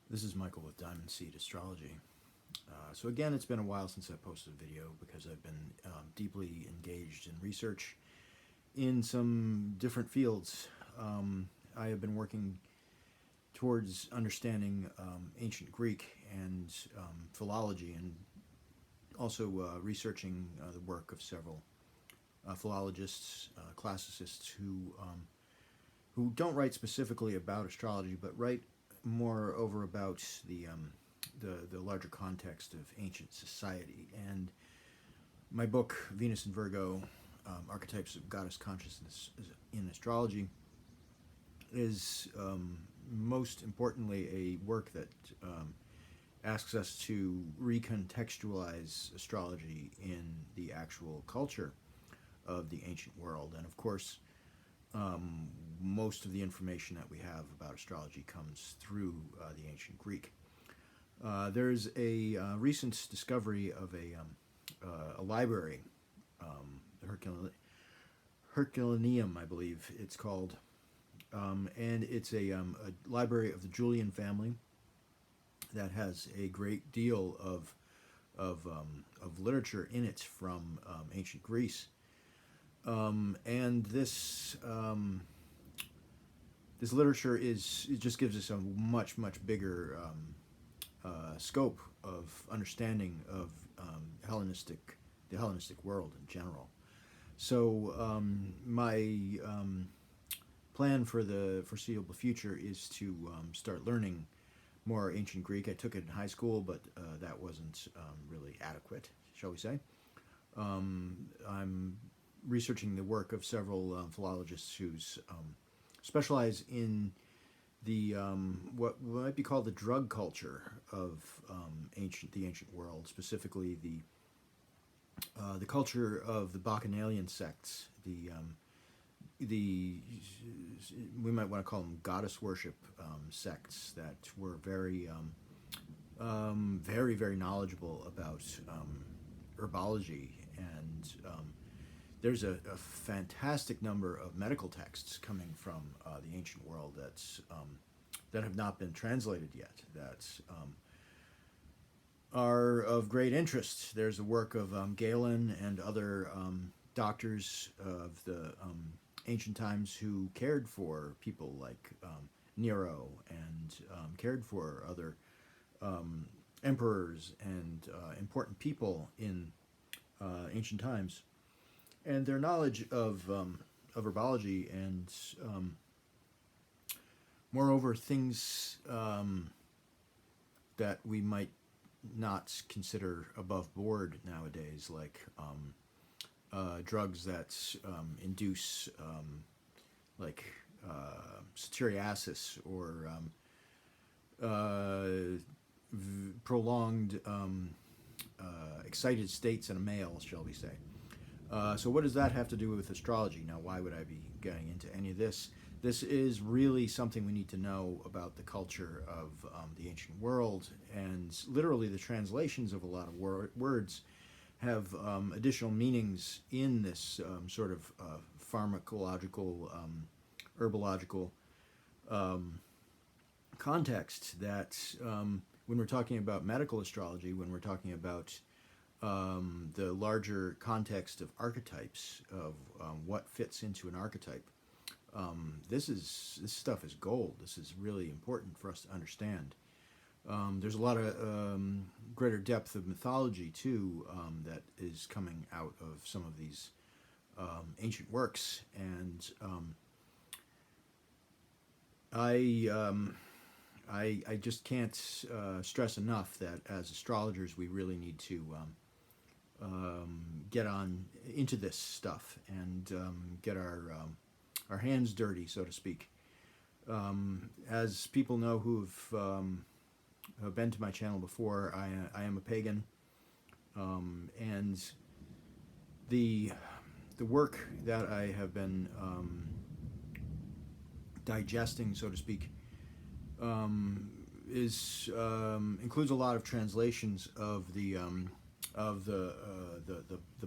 This is Michael with Diamond Seed Astrology. So again, it's been a while since I posted a video because I've been deeply engaged in research in some different fields. I have been working towards understanding ancient Greek and philology, and also researching the work of several philologists, classicists who don't write specifically about astrology, but write more over about the larger context of ancient society. And my book, Venus and Virgo, Archetypes of Goddess Consciousness in Astrology, is most importantly a work that asks us to recontextualize astrology in the actual culture of the ancient world. And of course, most of the information that we have about astrology comes through the ancient Greek. There's a recent discovery of a library, Herculaneum, I believe it's called, and it's a library of the Julian family that has a great deal of literature in it from ancient Greece. And this literature it just gives us a much bigger scope of understanding of the Hellenistic world in general. So my plan for the foreseeable future is to start learning more ancient Greek. I took it in high school, but that wasn't really adequate, shall we say. I'm researching the work of several philologists who specialize in the what might be called the drug culture of the ancient world, specifically the culture of the Bacchanalian sects, the we might want to call them goddess worship sects that were very very knowledgeable about herbology, and there's a fantastic number of medical texts coming from the ancient world that have not been translated yet, that are of great interest. There's the work of Galen and other doctors of the ancient times who cared for people like Nero, and cared for other emperors and important people in ancient times. And their knowledge of herbology and moreover things that we might not consider above board nowadays, like drugs that induce like satyriasis, or prolonged excited states in a male, shall we say. So what does that have to do with astrology? Now, why would I be getting into any of this? This is really something we need to know about the culture of the ancient world, and literally the translations of a lot of words have additional meanings in this sort of pharmacological, herbological context, that when we're talking about medical astrology, when we're talking about the larger context of archetypes, of what fits into an archetype, this stuff is gold. This is really important for us to understand. There's a lot of greater depth of mythology too, that is coming out of some of these ancient works, and I just can't stress enough that as astrologers we really need to get on into this stuff and get our hands dirty, so to speak. As people know who've been to my channel before, I am a pagan, and the work that I have been digesting, so to speak, is includes a lot of translations of the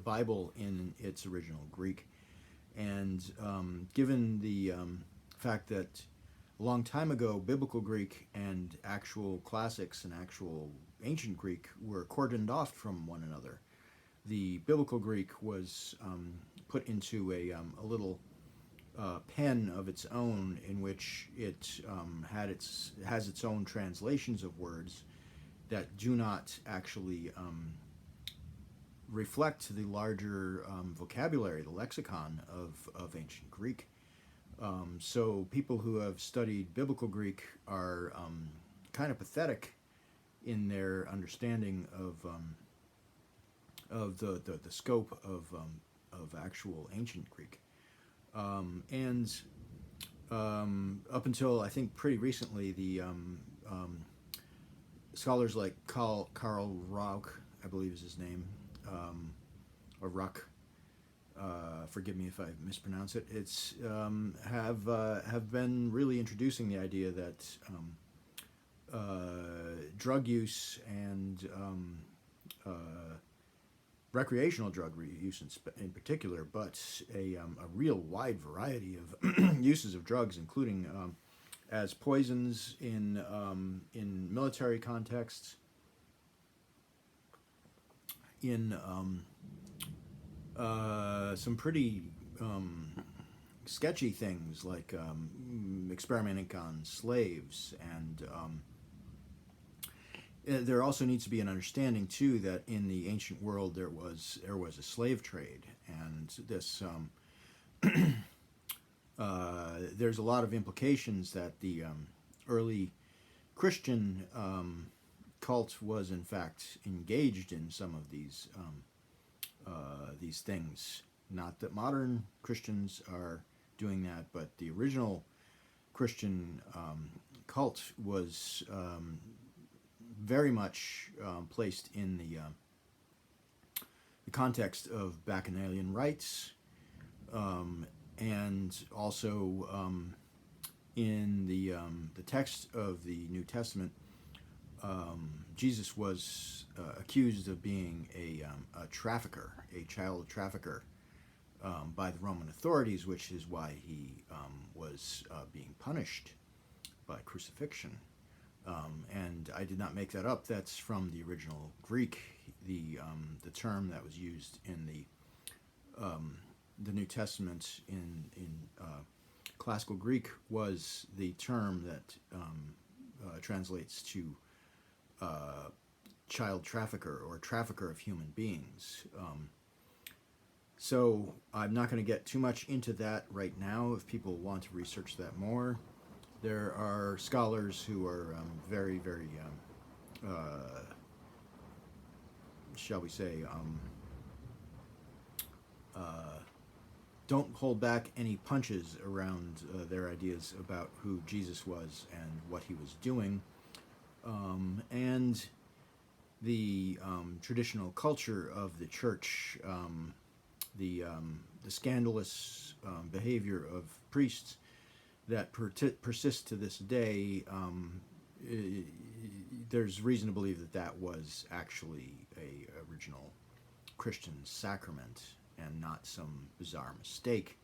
Bible in its original Greek, and given the fact that a long time ago, Biblical Greek and actual classics and actual ancient Greek were cordoned off from one another. The Biblical Greek was put into a little pen of its own, in which it has its own translations of words that do not actually reflect the larger vocabulary, the lexicon of ancient Greek. So people who have studied Biblical Greek are kind of pathetic in their understanding of the scope of actual ancient Greek. And up until, I think, pretty recently, the scholars like Karl Rauch, I believe is his name, or Ruck, forgive me if I mispronounce it, have been really introducing the idea that drug use and recreational drug use in particular, but a real wide variety of uses of drugs, including as poisons in military contexts, in some pretty sketchy things like experimenting on slaves, and there also needs to be an understanding too that in the ancient world there was a slave trade, and this there's a lot of implications that the early Christian cult was in fact engaged in some of these things. Not that modern Christians are doing that, but the original Christian cult was very much placed in the context of bacchanalian rites, and also in the text of the New Testament, Jesus was accused of being a trafficker, a child trafficker, by the Roman authorities, which is why he was being punished by crucifixion. And I did not make that up. That's from the original Greek. The term that was used in the New Testament in classical Greek was the term that translates to child trafficker, or trafficker of human beings. So I'm not going to get too much into that right now. If people want to research that more, there are scholars who are very, very, shall we say, don't hold back any punches around their ideas about who Jesus was and what he was doing, and the traditional culture of the church, the scandalous behavior of priests that persists to this day. There's reason to believe that that was actually a original Christian sacrament and not some bizarre mistake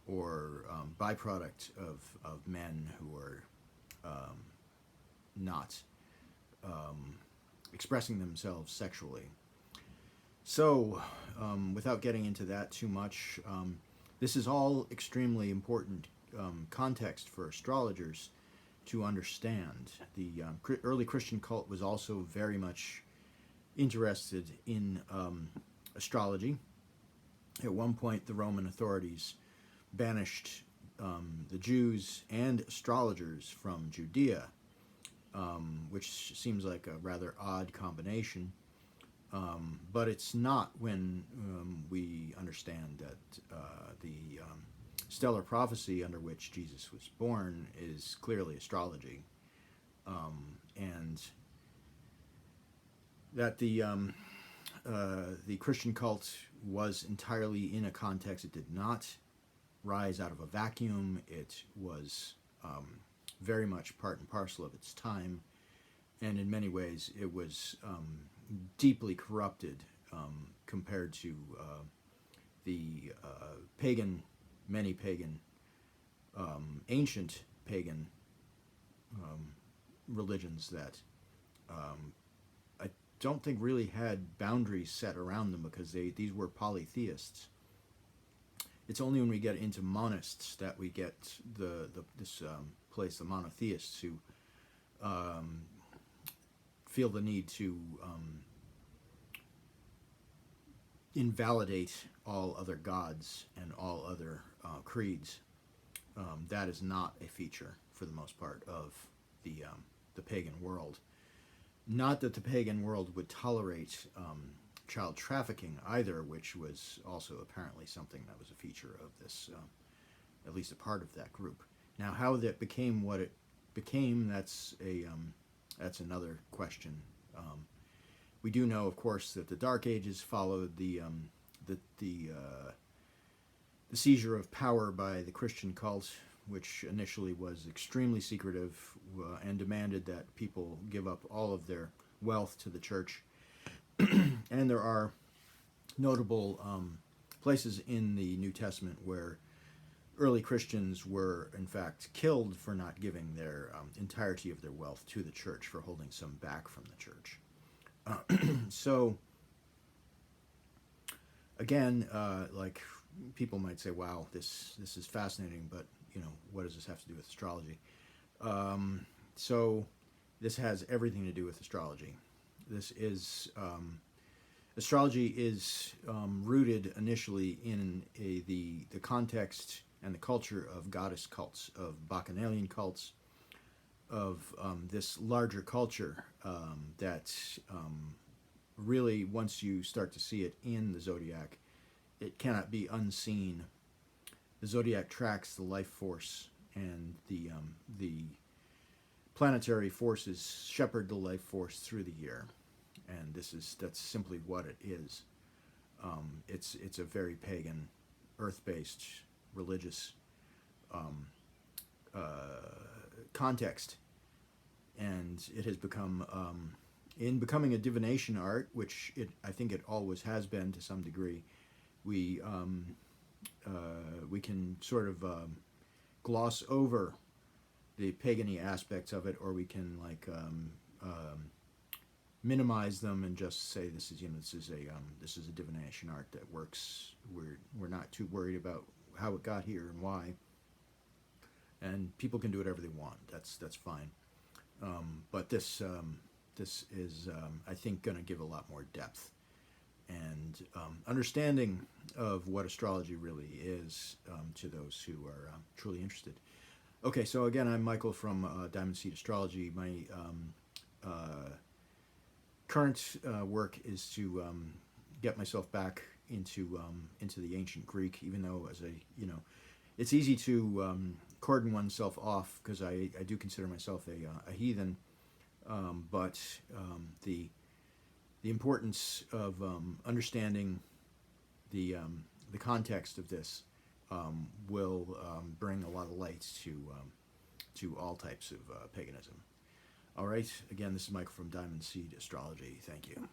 or byproduct of men who are not expressing themselves sexually. So, without getting into that too much, this is all extremely important context for astrologers to understand. The early Christian cult was also very much interested in astrology. At one point, the Roman authorities banished the Jews and astrologers from Judea, which seems like a rather odd combination. But it's not when we understand that the stellar prophecy under which Jesus was born is clearly astrology, and that the Christian cult was entirely in a context. It did not rise out of a vacuum. It was very much part and parcel of its time, and in many ways it was deeply corrupted compared to the many pagan, ancient pagan religions that I don't think really had boundaries set around them, because these were polytheists. It's only when we get into monists that we get this place, the monotheists, who feel the need to invalidate all other gods and all other creeds. That is not a feature, for the most part, of the pagan world. Not that the pagan world would tolerate child trafficking either, which was also apparently something that was a feature of this, at least a part of that group. Now, how that became what it became, that's another question. We do know, of course, that the Dark Ages followed the seizure of power by the Christian cult, which initially was extremely secretive and demanded that people give up all of their wealth to the church. And there are notable places in the New Testament where early Christians were, in fact, killed for not giving their entirety of their wealth to the church, for holding some back from the church. So, again, like, people might say, wow, this is fascinating, but, what does this have to do with astrology? So this has everything to do with astrology. This is, astrology is rooted initially in the context and the culture of goddess cults, of bacchanalian cults, of this larger culture that really, once you start to see it in the zodiac, it cannot be unseen. The zodiac tracks the life force, and the planetary forces shepherd the life force through the year, and that's simply what it is. It's a very pagan, earth-based, religious context, and it has become, in becoming a divination art, which I think it always has been to some degree. We can sort of gloss over the pagan-y aspects of it, or we can minimize them and just say this is a divination art that works. We're not too worried about how it got here and why, and people can do whatever they want. That's fine. But this is, I think, going to give a lot more depth and understanding of what astrology really is to those who are truly interested. Okay, so again, I'm Michael from Diamond Seed Astrology. My current work is to get myself back into the ancient Greek, even though, it's easy to cordon oneself off, because I do consider myself a heathen, but the importance of understanding the context of this will bring a lot of light to all types of paganism. All right, again, this is Michael from Diamond Seed Astrology. Thank you.